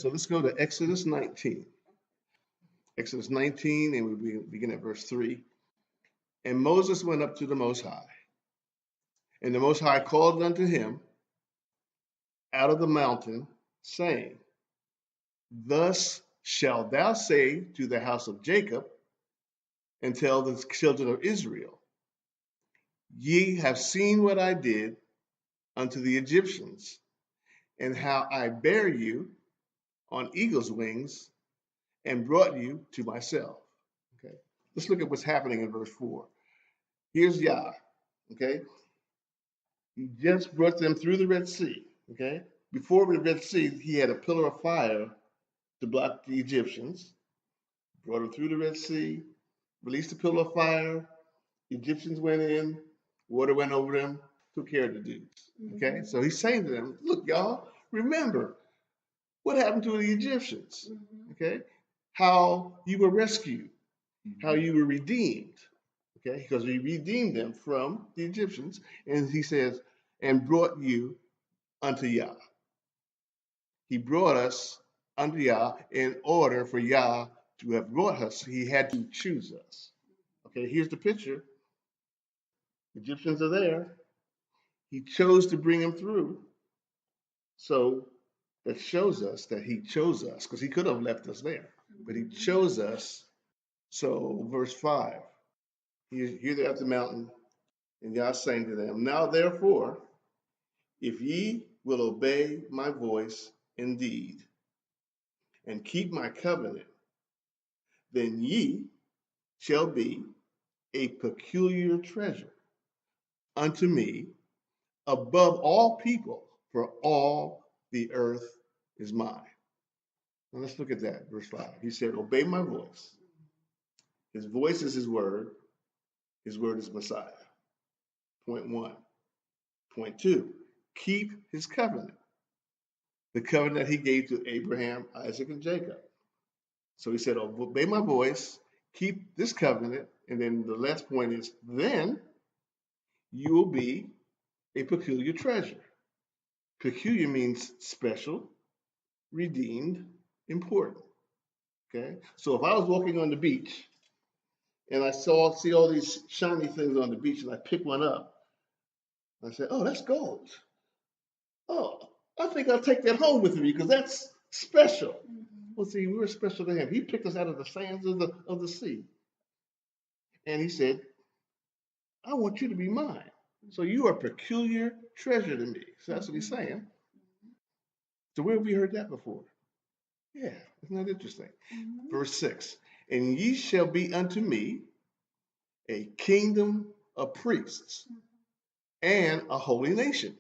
So let's go to Exodus 19. Exodus 19, and we begin at verse 3. And Moses went up to the Most High, and the Most High called unto him out of the mountain, saying, Thus shalt thou say to the house of Jacob, and tell the children of Israel, Ye have seen what I did unto the Egyptians, and how I bare you on eagle's wings and brought you to myself. Okay, let's look at what's happening in verse 4. Here's Yah. Okay, he just brought them through the Red Sea. Okay, before the Red Sea, he had a pillar of fire to block the Egyptians. Brought them through the Red Sea, released the pillar of fire. Egyptians went in, water went over them, took care of the dudes. Okay, so he's saying to them, look, y'all, remember what happened to the Egyptians. Okay, how you were rescued, how you were redeemed. Okay, because we redeemed them from the Egyptians. And he says, and brought you unto Yah. He brought us unto Yah. In order for Yah to have brought us, he had to choose us. Okay, here's the picture. Egyptians are there. He chose to bring them through. So that shows us that he chose us, because he could have left us there, but he chose us. So verse 5, here they're at the mountain, and Yah saying to them, Now therefore, if ye will obey my voice indeed, and keep my covenant, then ye shall be a peculiar treasure unto me above all people, for all the earth is mine. Now let's look at that, verse 5. He said, Obey my voice. His voice is his word. His word is Messiah. Point 1. Point 2, keep his covenant. The covenant that he gave to Abraham, Isaac, and Jacob. So he said, obey my voice, keep this covenant, and then the last point is, then you will be a peculiar treasure. Peculiar means special, redeemed, important. Okay? So if I was walking on the beach and I see all these shiny things on the beach and I pick one up, I say, oh, that's gold. Oh, I think I'll take that home with me because that's special. Well, see, we were special to him. He picked us out of the sands of the sea. And he said, I want you to be mine. So you are a peculiar treasure to me. So that's what he's saying. So where have we heard that before? Yeah, isn't that interesting? Verse 6, and ye shall be unto me a kingdom of priests and a holy nation.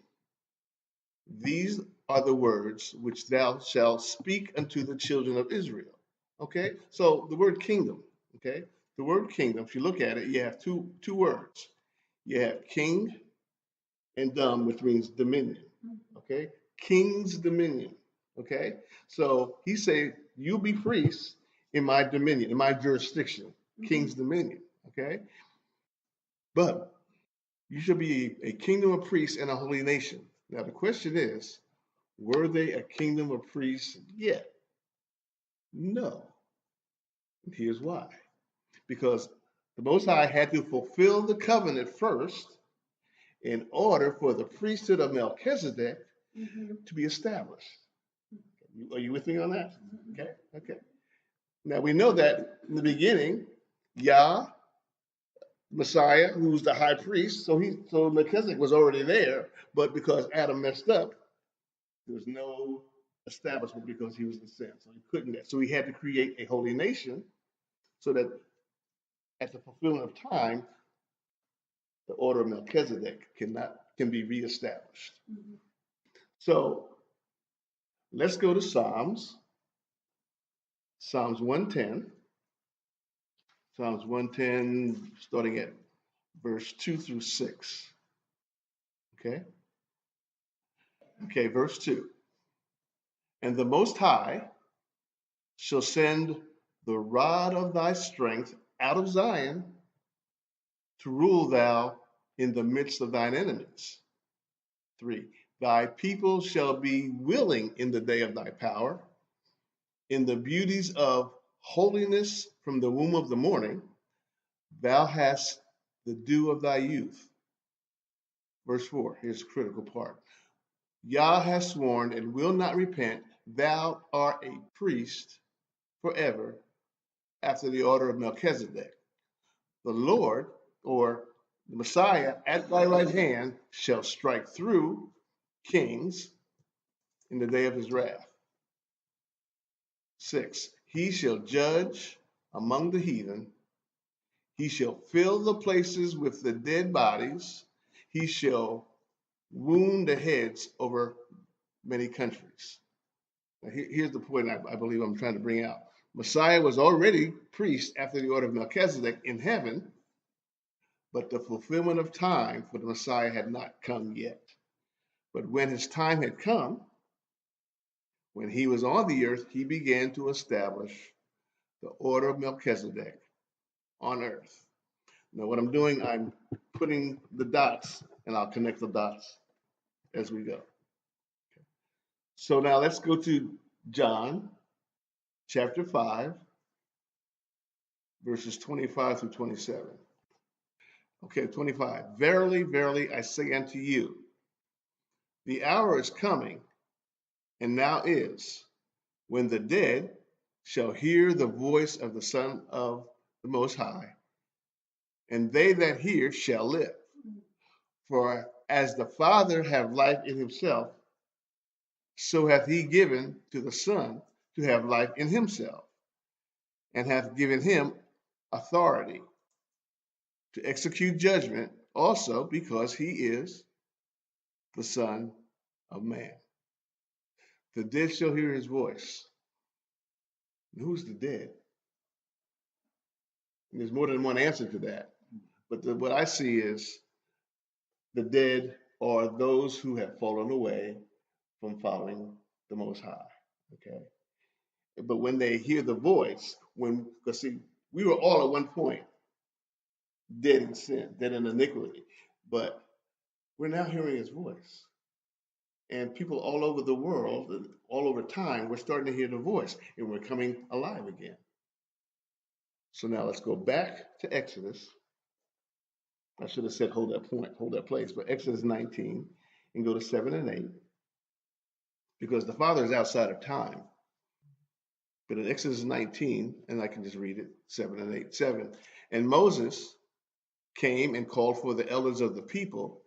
These are the words which thou shalt speak unto the children of Israel. Okay, so the word kingdom, okay, the word kingdom, if you look at it, you have two words. You have king and dom, which means dominion. Okay, king's dominion. Okay, so he said, you be priests in my dominion, in my jurisdiction, king's dominion. Okay, but you shall be a kingdom of priests and a holy nation. Now the question is, were they a kingdom of priests yet? No. And here's why. Because the Most High had to fulfill the covenant first in order for the priesthood of Melchizedek to be established. Are you with me on that? Okay. Now we know that in the beginning, Yah, Messiah, who's the high priest, so Melchizedek was already there, but because Adam messed up, there was no establishment because he was in sin. So he couldn't. So he had to create a holy nation so that at the fulfillment of time, the order of Melchizedek can be reestablished. So let's go to Psalms 110. Psalms 110, starting at verse 2 through 6. Okay, verse 2. And the Most High shall send the rod of thy strength out of Zion to rule thou in the midst of thine enemies. 3. Thy people shall be willing in the day of thy power. In the beauties of holiness from the womb of the morning, thou hast the dew of thy youth. Verse 4, here's the critical part. Yah has sworn and will not repent, thou art a priest forever after the order of Melchizedek. The Lord, or the Messiah, at thy right hand shall strike through kings in the day of his wrath. 6, he shall judge among the heathen. He shall fill the places with the dead bodies. He shall wound the heads over many countries. Now, here's the point I believe I'm trying to bring out. Messiah was already priest after the order of Melchizedek in heaven, but the fulfillment of time for the Messiah had not come yet. But when his time had come, when he was on the earth, he began to establish the order of Melchizedek on earth. Now, what I'm doing, I'm putting the dots, and I'll connect the dots as we go. So now let's go to John chapter 5, verses 25 through 27. Okay, 25. Verily, verily, I say unto you, the hour is coming, and now is, when the dead shall hear the voice of the Son of the Most High, and they that hear shall live. For as the Father hath life in himself, so hath he given to the Son to have life in himself, and hath given him authority to execute judgment also, because he is the Son of Man. The dead shall hear his voice. And who's the dead? And there's more than one answer to that. But what I see is the dead are those who have fallen away from following the Most High. Okay. But when they hear the voice, because see, we were all at one point dead in sin, dead in iniquity, but we're now hearing his voice. And people all over the world, all over time, we're starting to hear the voice, and we're coming alive again. So now let's go back to Exodus. I should have said hold that point, hold that place, but Exodus 19, and go to 7 and 8, because the Father is outside of time. But in Exodus 19, and I can just read it, 7 and 8, 7. And Moses came and called for the elders of the people,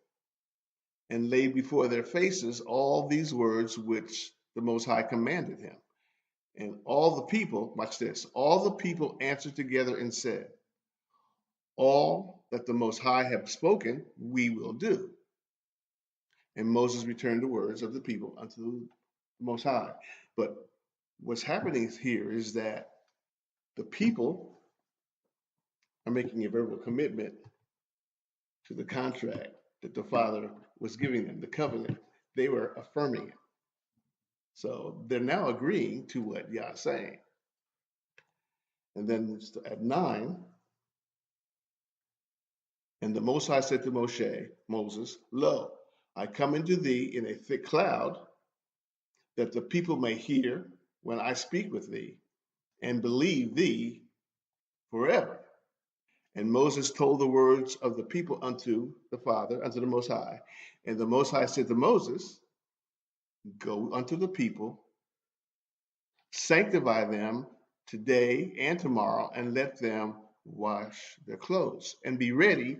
and laid before their faces all these words which the Most High commanded him. And all the people, watch this, all the people answered together and said, all that the Most High have spoken, we will do. And Moses returned the words of the people unto the Most High. But what's happening here is that the people are making a verbal commitment to the contract that the Father was giving them, the covenant. They were affirming it. So they're now agreeing to what Yah is saying. And then at 9, and the Most High said to Moses, lo, I come into thee in a thick cloud, that the people may hear when I speak with thee, and believe thee forever. And Moses told the words of the people unto the Father, unto the Most High. And the Most High said to Moses, go unto the people, sanctify them today and tomorrow, and let them wash their clothes, and be ready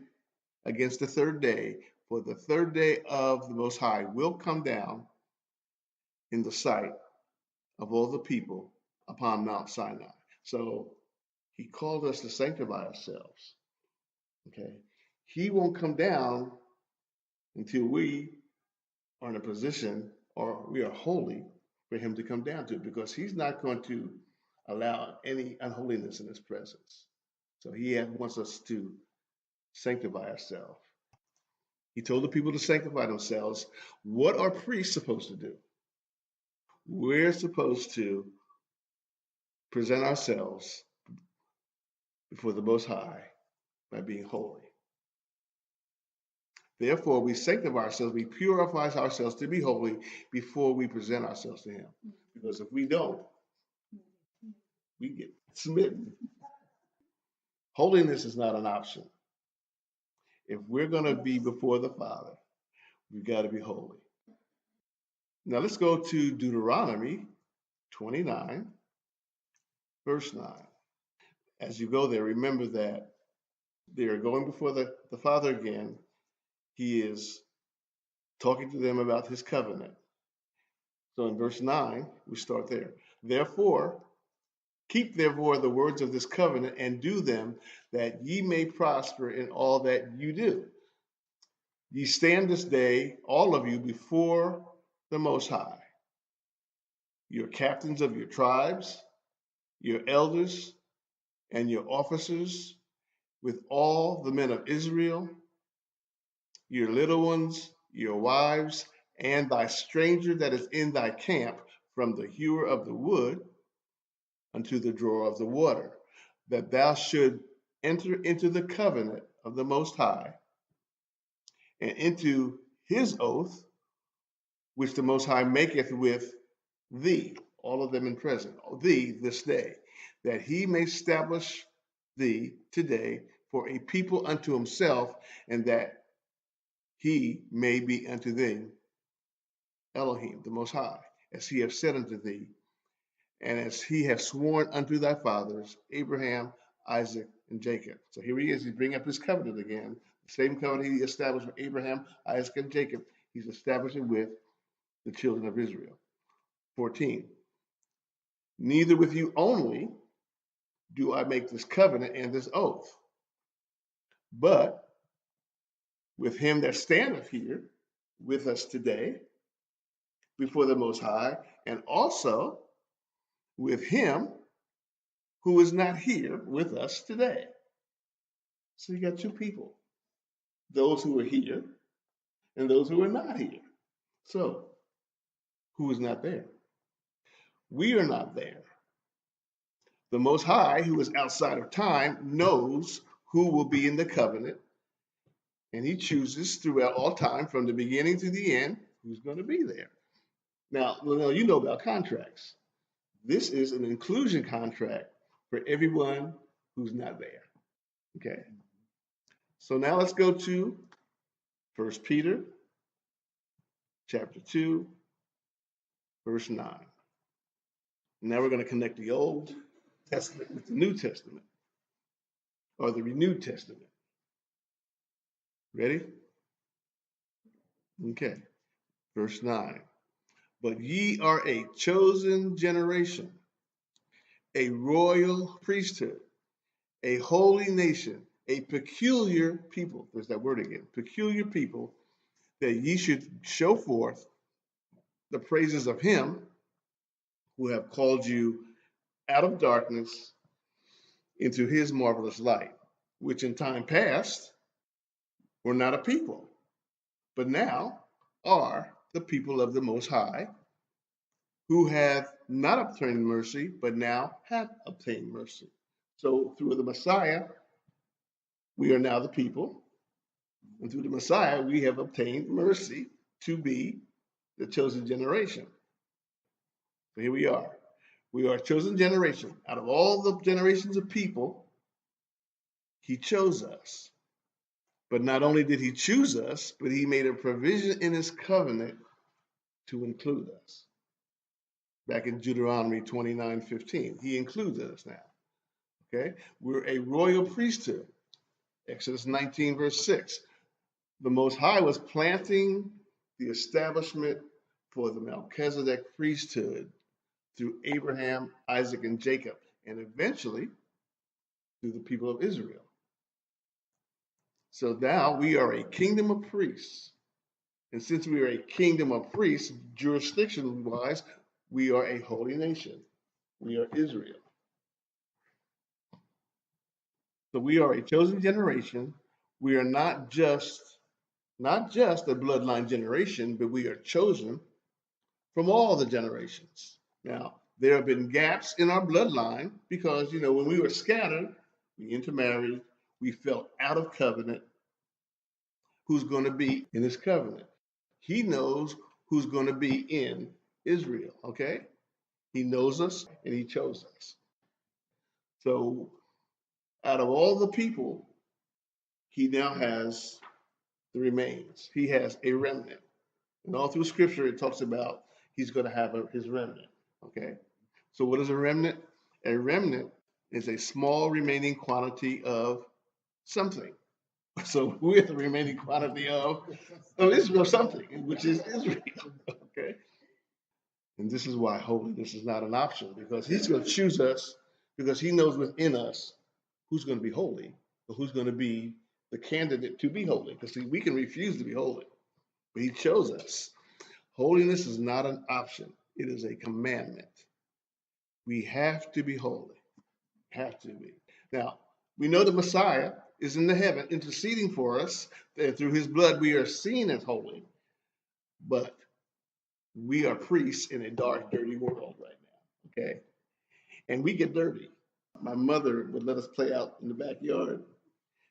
against the third day, for the third day of the Most High will come down in the sight of all the people upon Mount Sinai. So he called us to sanctify ourselves. Okay. He won't come down until we are in a position or we are holy for him to come down to, because he's not going to allow any unholiness in his presence. So he wants us to sanctify ourselves. He told the people to sanctify themselves. What are priests supposed to do? We're supposed to present ourselves before the Most High by being holy. Therefore, we sanctify ourselves, we purify ourselves to be holy before we present ourselves to him. Because if we don't, We get smitten. Holiness is not an option. If we're going to be before the Father, we've got to be holy. Now let's go to Deuteronomy 29, verse 9. As you go there, remember that they are going before the Father again. He is talking to them about his covenant. So in verse 9, we start there. Therefore, keep therefore the words of this covenant and do them, that ye may prosper in all that you do. Ye stand this day, all of you, before the Most High, your captains of your tribes, your elders, and your officers, with all the men of Israel, your little ones, your wives, and thy stranger that is in thy camp, from the hewer of the wood unto the drawer of the water, that thou should enter into the covenant of the Most High, and into his oath, which the Most High maketh with thee, all of them in present, thee this day, that he may establish thee today for a people unto himself, and that he may be unto thee Elohim, the Most High, as he hath said unto thee, and as he hath sworn unto thy fathers, Abraham, Isaac, and Jacob. So here he is, he's bringing up his covenant again. The same covenant he established with Abraham, Isaac, and Jacob, he's establishing with the children of Israel. 14. Neither with you only do I make this covenant and this oath, but with him that standeth here with us today before the Most High, and also with him who is not here with us today. So you got two people, those who are here and those who are not here. So who is not there? We are not there. The Most High, who is outside of time, knows who will be in the covenant, and he chooses throughout all time, from the beginning to the end, who's going to be there. Now, you know about contracts. This is an inclusion contract for everyone who's not there. Okay. So now let's go to 1 Peter chapter 2, verse 9. Now we're going to connect the Old Testament with the New Testament, or the renewed Testament. Ready? Okay. Verse 9. But ye are a chosen generation, a royal priesthood, a holy nation, a peculiar people. There's that word again, peculiar people, that ye should show forth the praises of him who have called you out of darkness into his marvelous light, which in time past were not a people, but now are the people of the Most High, who have not obtained mercy, but now have obtained mercy. So through the Messiah, we are now the people, and through the Messiah, we have obtained mercy to be the chosen generation. So here we are. We are a chosen generation. Out of all the generations of people, he chose us. But not only did he choose us, but he made a provision in his covenant to include us. Back in Deuteronomy 29:15, he includes us now. Okay, we're a royal priesthood. Exodus 19, verse 6. The Most High was planting the establishment for the Melchizedek priesthood through Abraham, Isaac, and Jacob, and eventually through the people of Israel. So now we are a kingdom of priests. And since we are a kingdom of priests, jurisdiction-wise, we are a holy nation. We are Israel. So we are a chosen generation. We are not just a bloodline generation, but we are chosen from all the generations. Now, there have been gaps in our bloodline because, when we were scattered, we intermarried, we fell out of covenant. Who's going to be in his covenant? He knows who's going to be in Israel, okay? He knows us and he chose us. So out of all the people, he now has the remains. He has a remnant. And all through scripture, it talks about he's going to have his remnant. Okay. So what is a remnant? A remnant is a small remaining quantity of something. So we're the remaining quantity of Israel something, which is Israel. Okay. And this is why holiness is not an option, because he's going to choose us because he knows within us who's going to be holy or who's going to be the candidate to be holy. Because see, we can refuse to be holy, but he chose us. Holiness is not an option. It is a commandment. We have to be holy. Have to be. Now, we know the Messiah is in the heaven interceding for us, that through his blood we are seen as holy, but we are priests in a dark, dirty world right now. Okay. And we get dirty. My mother would let us play out in the backyard.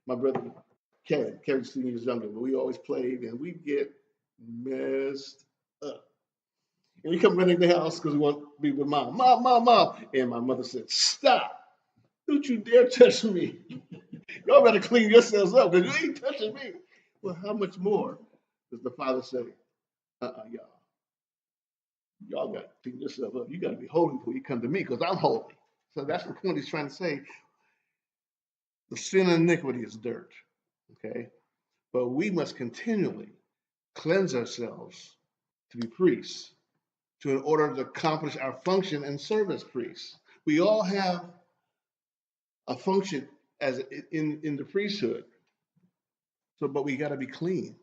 My brother, Kevin's 2 years younger, but we always played and we get messed up. And we come running the house because we want to be with mom. Mom. And my mother said, stop. Don't you dare touch me. Y'all better clean yourselves up because you ain't touching me. Well, how much more does the father say, y'all got to clean yourself up. You got to be holy before you come to me because I'm holy. So that's the point he's trying to say. The sin of iniquity is dirt, okay? But we must continually cleanse ourselves to be priests, in order to accomplish our function and serve as priests. We all have a function as in the priesthood. So, but we got to be clean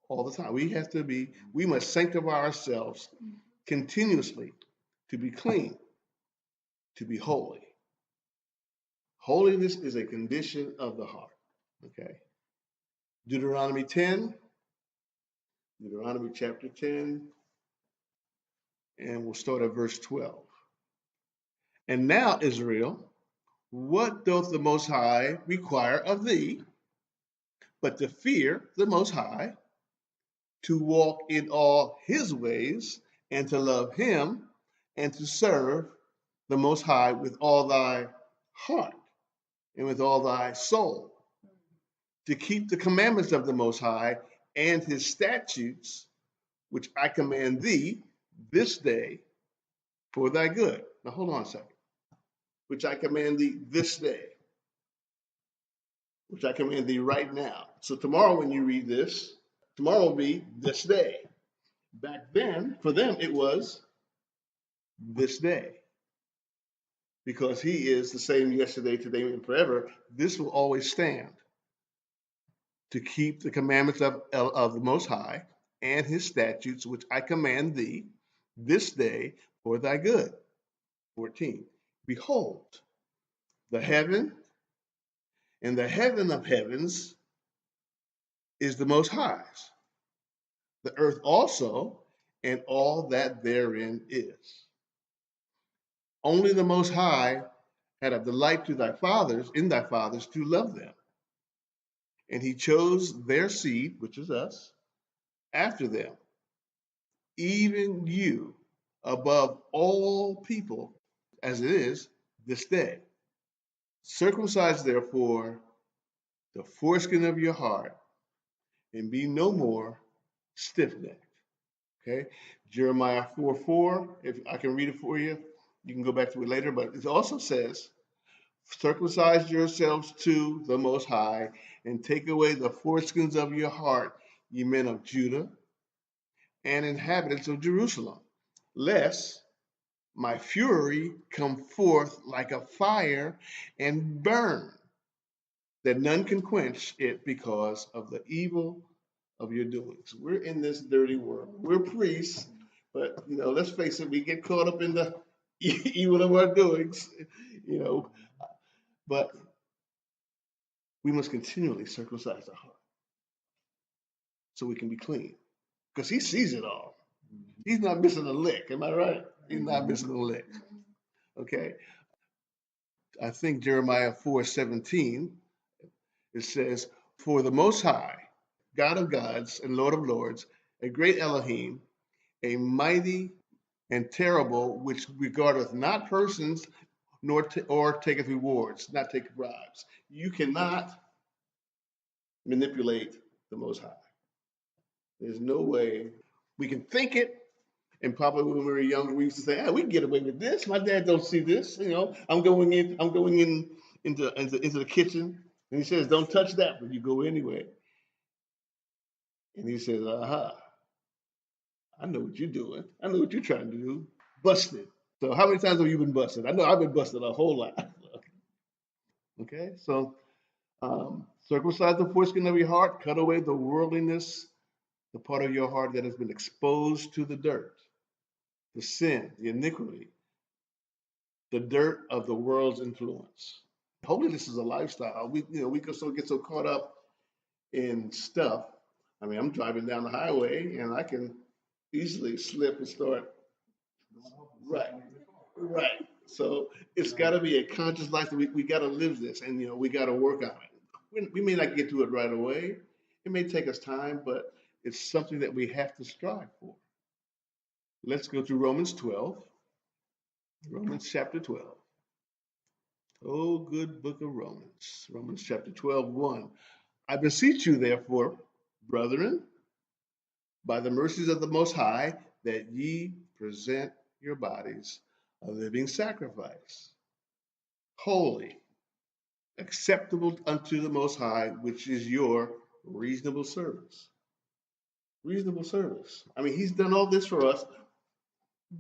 all the time. We must sanctify ourselves continuously to be clean, to be holy. Holiness is a condition of the heart. Okay. Deuteronomy chapter 10, and we'll start at verse 12. And now, Israel, what doth the Most High require of thee, but to fear the Most High, to walk in all his ways, and to love him, and to serve the Most High with all thy heart and with all thy soul, to keep the commandments of the Most High and his statutes, which I command thee this day for thy good. Now hold on a second. Which I command thee this day, which I command thee right now. So tomorrow when you read this, tomorrow will be this day. Back then, for them, it was this day. Because he is the same yesterday, today, and forever, this will always stand. To keep the commandments of the Most High and his statutes, which I command thee this day for thy good. 14. Behold, the heaven and the heaven of heavens is the Most High's, the earth also, and all that therein is. Only the Most High had a delight to thy fathers, in thy fathers, to love them. And he chose their seed, which is us, after them, even you, above all people, as it is this day. Circumcise, therefore, the foreskin of your heart, and be no more stiff-necked. Okay? Jeremiah 4:4, if I can read it for you, you can go back to it later, but it also says, circumcise yourselves to the Most High, and take away the foreskins of your heart, ye men of Judah and inhabitants of Jerusalem, lest my fury come forth like a fire and burn, that none can quench it because of the evil of your doings. We're in this dirty world. We're priests, but let's face it, we get caught up in the evil of our doings, but we must continually circumcise our heart so we can be clean, because he sees it all. He's not missing a lick. Am I right? He's not missing a lick. Okay. I think Jeremiah 4:17, it says, for the Most High, God of gods and Lord of lords, a great Elohim, a mighty and terrible, which regardeth not persons, or taketh rewards, not take bribes. You cannot manipulate the Most High. There's no way. We can think it, and probably when we were younger, we used to say, we can get away with this. My dad don't see this. I'm going in into the kitchen, and he says, don't touch that, but you go anyway. And he says, I know what you're doing. I know what you're trying to do. Busted. So how many times have you been busted? I know I've been busted a whole lot. Okay, so circumcise the foreskin of your heart, cut away the worldliness, the part of your heart that has been exposed to the dirt, the sin, the iniquity, the dirt of the world's influence. Holiness is a lifestyle. We can get so caught up in stuff. I mean, I'm driving down the highway and I can easily slip and start. Right. So it's got to be a conscious life that we got to live this, and we got to work on it. We may not get to it right away. It may take us time, but it's something that we have to strive for. Let's go to Romans 12. Romans chapter 12. Oh, good book of Romans. Romans chapter 12, 1. I beseech you, therefore, brethren, by the mercies of the Most High, that ye present your bodies a living sacrifice, holy, acceptable unto the Most High, which is your reasonable service. Reasonable service. I mean, he's done all this for us.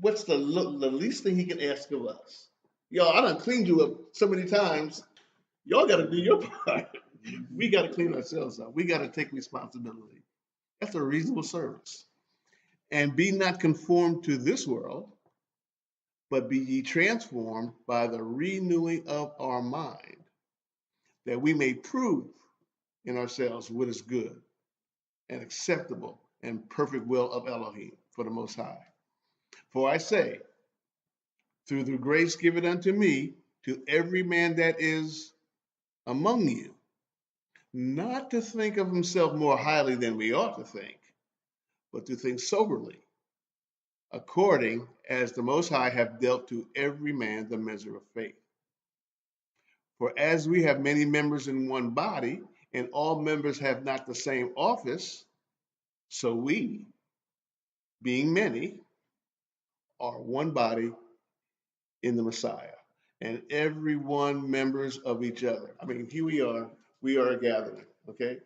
What's the least thing he can ask of us? Y'all, I done cleaned you up so many times. Y'all got to do your part. We got to clean ourselves up. We got to take responsibility. That's a reasonable service. And be not conformed to this world, but be ye transformed by the renewing of our mind, that we may prove in ourselves what is good and acceptable and perfect will of Elohim, for the Most High. For I say, through the grace given unto me, to every man that is among you, not to think of himself more highly than we ought to think, but to think soberly, according as the Most High hath dealt to every man the measure of faith. For as we have many members in one body, and all members have not the same office, so we, being many, are one body in the Messiah, and every one members of each other. I mean, here we are a gathering, okay?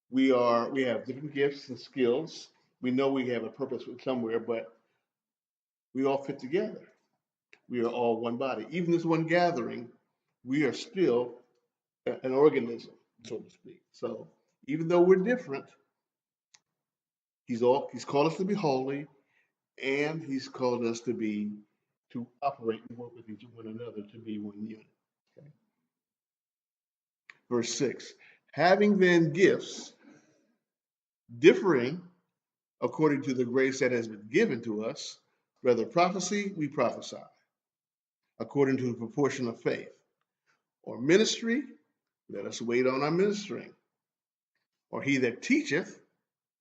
We have different gifts and skills. We know we have a purpose somewhere, but we all fit together. We are all one body. Even this one gathering, we are still an organism, so to speak. So even though we're different, he's called us to be holy, and he's called us to operate and work with one another to be one unit. Okay. Verse 6, having then gifts differing according to the grace that has been given to us, whether prophecy, we prophesy, according to the proportion of faith, or ministry, let us wait on our ministering, or he that teacheth,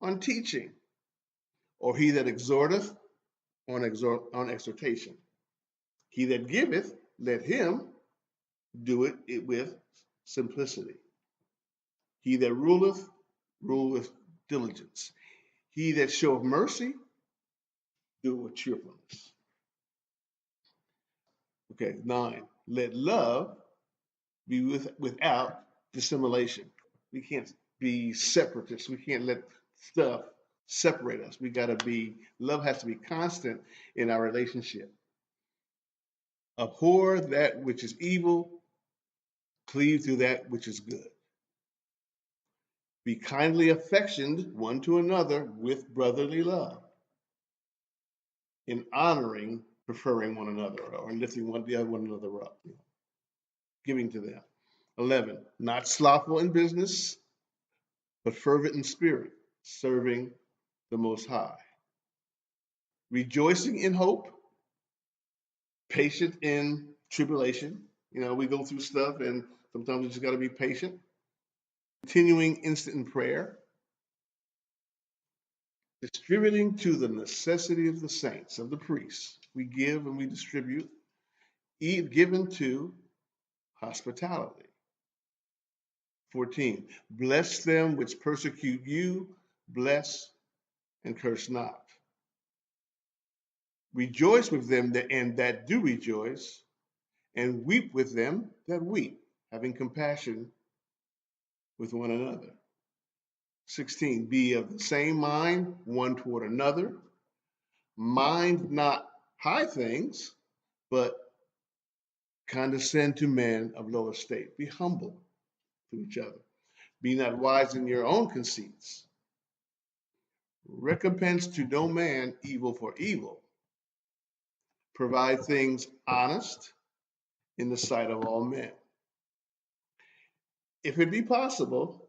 on teaching, or he that exhorteth, on exhortation. He that giveth, let him do it with simplicity. He that ruleth, rule with diligence. He that showeth mercy, do it with cheerfulness. Okay, 9. Let love be without dissimulation. We can't be separatists. We can't let stuff separate us. Love has to be constant in our relationship. Abhor that which is evil, cleave to that which is good. Be kindly affectioned one to another with brotherly love, in honoring, preferring one another, or lifting one another up, giving to them. 11, not slothful in business, but fervent in spirit, serving the Most High. Rejoicing in hope, patient in tribulation. We go through stuff and sometimes we just got to be patient. Continuing instant in prayer. Distributing to the necessity of the saints, of the priests. We give and we distribute given to hospitality. 14, bless them which persecute you, bless and curse not. Rejoice with them that do rejoice, and weep with them that weep, having compassion with one another. 16, be of the same mind one toward another. Mind not high things, but condescend to men of low estate. Be humble to each other. Be not wise in your own conceits. Recompense to no man evil for evil. Provide things honest in the sight of all men. If it be possible,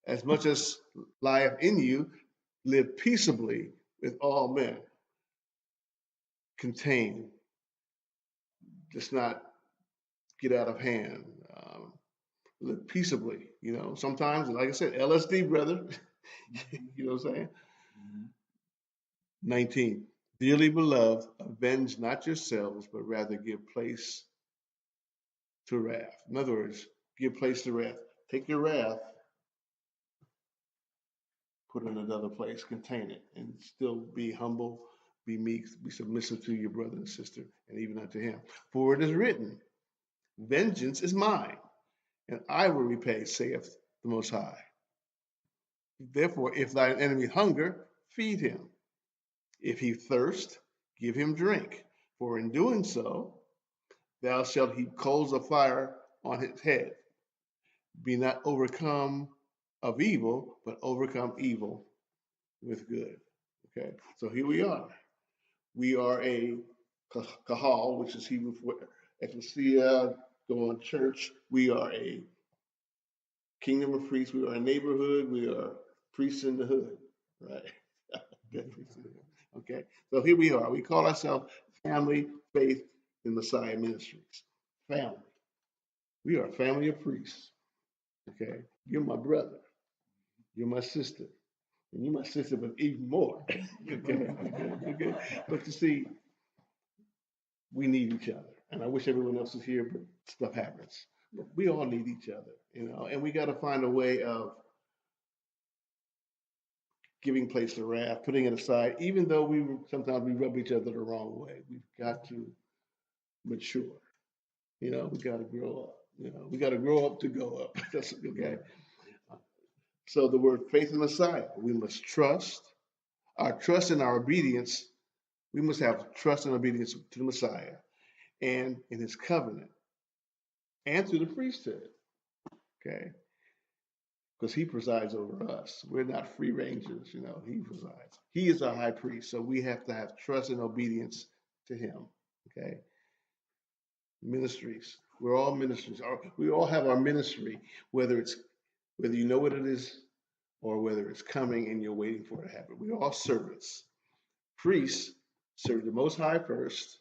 as much as lieth in you, live peaceably with all men. Contain, just not get out of hand. Live peaceably. Sometimes, like I said, LSD, brother. You know what I'm saying? 19. Dearly beloved, avenge not yourselves, but rather give place to wrath. In other words, give place to wrath. Take your wrath, put it in another place, contain it, and still be humble, be meek, be submissive to your brother and sister, and even unto him. For it is written, vengeance is mine, and I will repay, saith the Most High. Therefore, if thine enemy hunger, feed him. If he thirst, give him drink. For in doing so, thou shalt heap coals of fire on his head. Be not overcome of evil, but overcome evil with good. Okay, so here we are. We are a kahal, which is Hebrew for ecclesia, go on church. We are a kingdom of priests. We are a neighborhood. We are priests in the hood, right? Okay, so here we are. We call ourselves Family, Faith, and Messiah Ministries. Family. We are a family of priests. Okay, you're my brother. You're my sister. And you're my sister, but even more. Okay. But you see, we need each other. And I wish everyone else was here, but stuff happens. But we all need each other, and we got to find a way of giving place to wrath, putting it aside, even though sometimes we rub each other the wrong way. We've got to mature. We got to grow up. We got to grow up to go up. That's okay. So the word faith in Messiah, we must trust. Our trust and our obedience, we must have trust and obedience to the Messiah and in his covenant and to the priesthood. Okay. Because he presides over us. We're not free rangers, he presides. He is our high priest, so we have to have trust and obedience to him. Okay. Ministries. We're all ministries. We all have our ministry, whether you know what it is or whether it's coming and you're waiting for it to happen. We're all servants. Priests serve the Most High first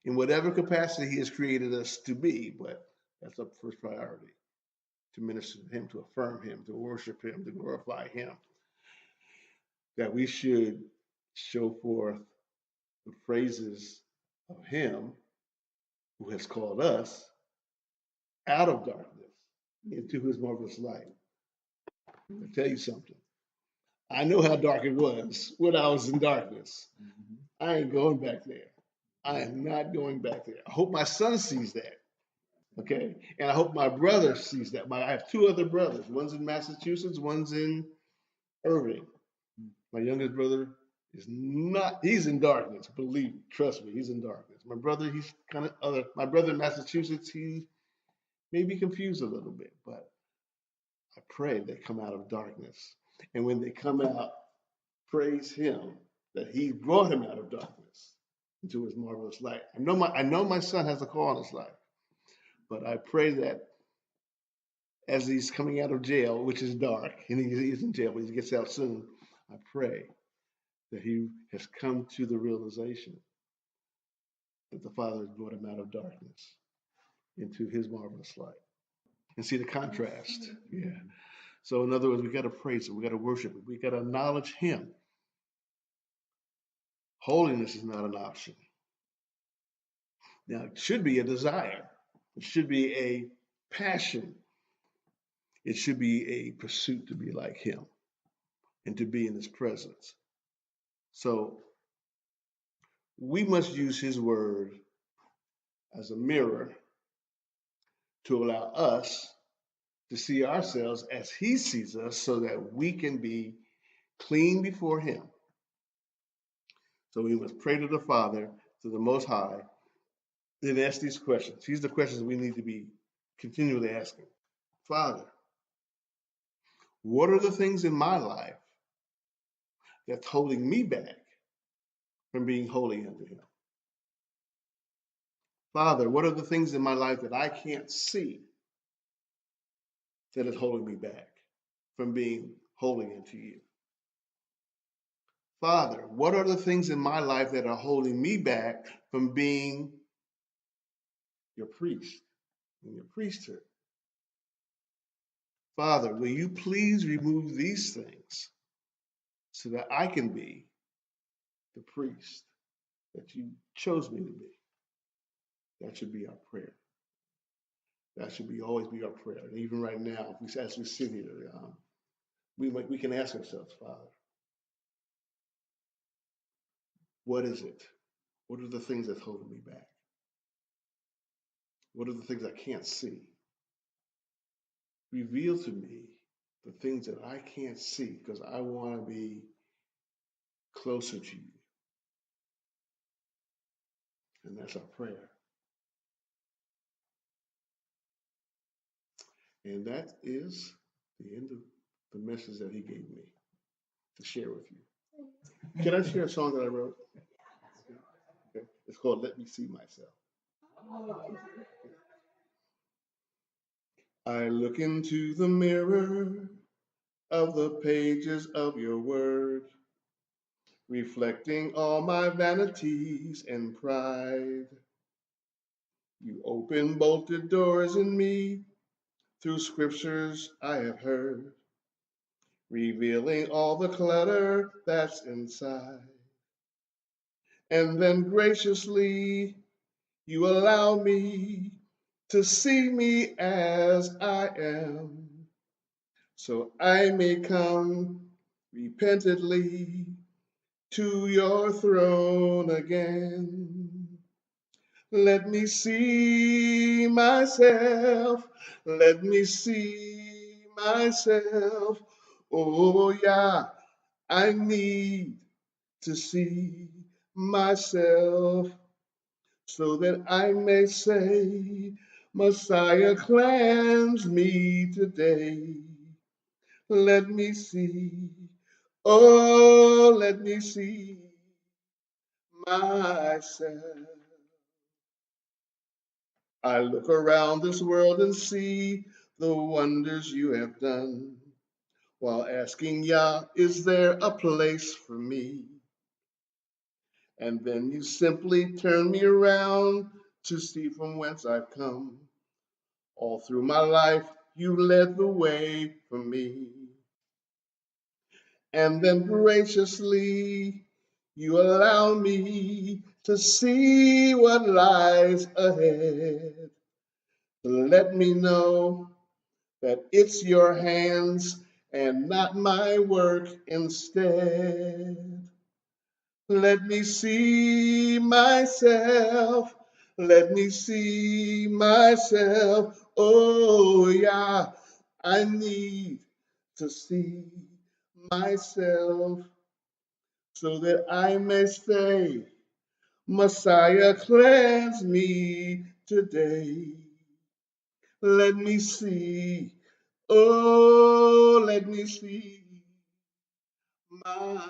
in whatever capacity he has created us to be, but that's our first priority. To minister to him, to affirm him, to worship him, to glorify him. That we should show forth the praises of him who has called us out of darkness into his marvelous light. I'll tell you something. I know how dark it was when I was in darkness. I ain't going back there. I am not going back there. I hope my son sees that. Okay, and I hope my brother sees that. I have two other brothers. One's in Massachusetts, one's in Irving. My youngest brother is not, he's in darkness. Believe me, trust me, he's in darkness. My brother, he's kind of other. My brother in Massachusetts, he may be confused a little bit, but I pray they come out of darkness. And when they come out, praise him that he brought him out of darkness into his marvelous light. I know my son has a call on his life. But I pray that as he's coming out of jail, which is dark, and he is in jail, but he gets out soon, I pray that he has come to the realization that the Father has brought him out of darkness into his marvelous light. And see the contrast. Yeah. So in other words, we got to praise him. We got to worship him. We got to acknowledge him. Holiness is not an option. Now, it should be a desire. It should be a passion. It should be a pursuit to be like him and to be in his presence. So we must use his word as a mirror to allow us to see ourselves as he sees us so that we can be clean before him. So we must pray to the Father, to the Most High, then ask these questions. These are the questions we need to be continually asking. Father, what are the things in my life that's holding me back from being holy unto him? Father, what are the things in my life that I can't see that is holding me back from being holy unto you? Father, what are the things in my life that are holding me back from being your priest in your priesthood? Father, will you please remove these things so that I can be the priest that you chose me to be? That should be our prayer. That should be always be our prayer. And even right now, as we sit here, we can ask ourselves, Father, what is it? What are the things that's holding me back? What are the things I can't see? Reveal to me the things that I can't see because I want to be closer to you. And that's our prayer. And that is the end of the message that he gave me to share with you. Can I share a song that I wrote? Okay. It's called Let Me See Myself. I look into the mirror of the pages of your word, reflecting all my vanities and pride. You open bolted doors in me through scriptures I have heard, revealing all the clutter that's inside. And then graciously you allow me to see me as I am, so I may come repentantly to your throne again. Let me see myself, let me see myself. Oh yeah, I need to see myself so that I may say, Messiah, cleanse me today. Let me see, oh, let me see myself. I look around this world and see the wonders you have done, while asking, Yah, is there a place for me? And then you simply turn me around to see from whence I've come. All through my life, you led the way for me. And then graciously, you allow me to see what lies ahead. Let me know that it's your hands and not my work instead. Let me see myself. Let me see myself. Oh, yeah, I need to see myself so that I may say, Messiah, cleanse me today. Let me see. Oh, let me see myself.